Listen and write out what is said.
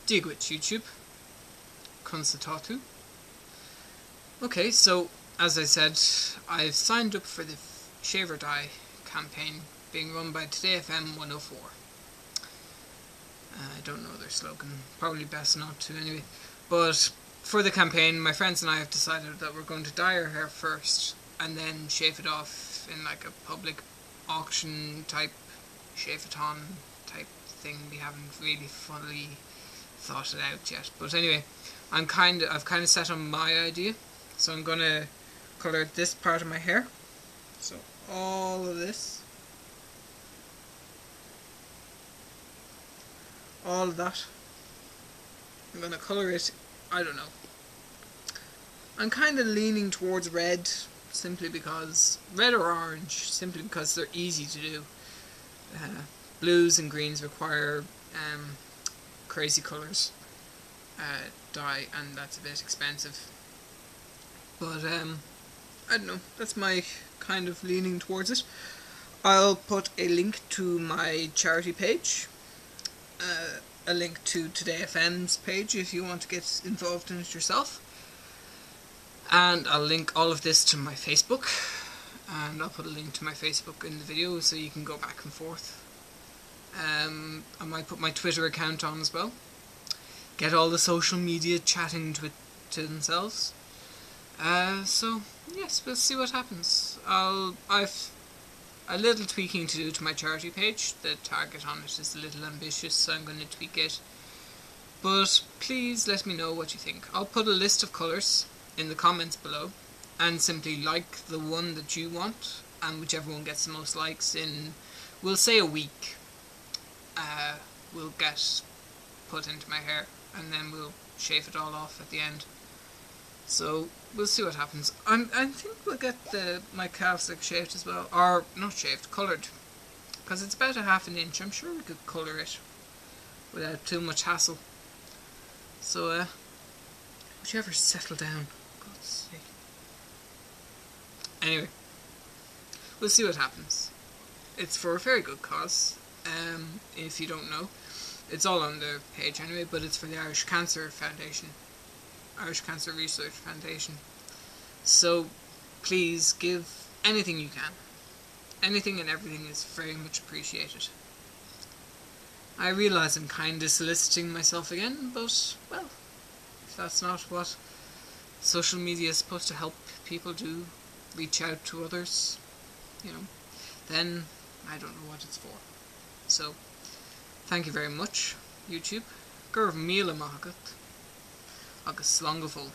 Duit YouTube. Consatatu. Okay, so as I said, I've signed up for the Shave or Die campaign being run by Today FM104. I don't know their slogan, probably best not to anyway. But for the campaign, my friends and I have decided that we're going to dye our hair first and then shave it off in like a public auction type shave-a-thon type thing. We haven't really fully thought it out yet, but anyway, I've kind of set on my idea. So I'm gonna colour this part of my hair, so all of this, all of that, I'm gonna colour it, I don't know, I'm kind of leaning towards red, simply because, red or orange, simply because they're easy to do. Blues and greens require crazy colours, dye, and that's a bit expensive. But I don't know, that's my kind of leaning towards it. I'll put a link to my charity page, a link to Today FM's page if you want to get involved in it yourself, and I'll link all of this to my Facebook, and I'll put a link to my Facebook in the video so you can go back and forth. I might put my Twitter account on as well. Get all the social media chatting to themselves. So yes, we'll see what happens. I've a little tweaking to do to my charity page. The target on it is a little ambitious, so I'm going to tweak it. But please let me know what you think. I'll put a list of colours in the comments below, and simply like the one that you want, and whichever one gets the most likes in, we'll say a week, will get put into my hair, and then we'll shave it all off at the end. So we'll see what happens. I think we'll get my calves like shaved as well, or not shaved, coloured, because it's about a ½ an inch. I'm sure we could colour it without too much hassle. So would you ever settle down? God's sake. Anyway, we'll see what happens. It's for a very good cause. If you don't know, it's all on the page anyway, but it's for the Irish Cancer Foundation. Irish Cancer Research Foundation. So please give anything you can. Anything and everything is very much appreciated. I realise I'm kind of soliciting myself again, but, well, if that's not what social media is supposed to help people do, reach out to others, you know, then I don't know what it's for. So, thank you very much, YouTube. Gur míle agat. Agus slán go fóill.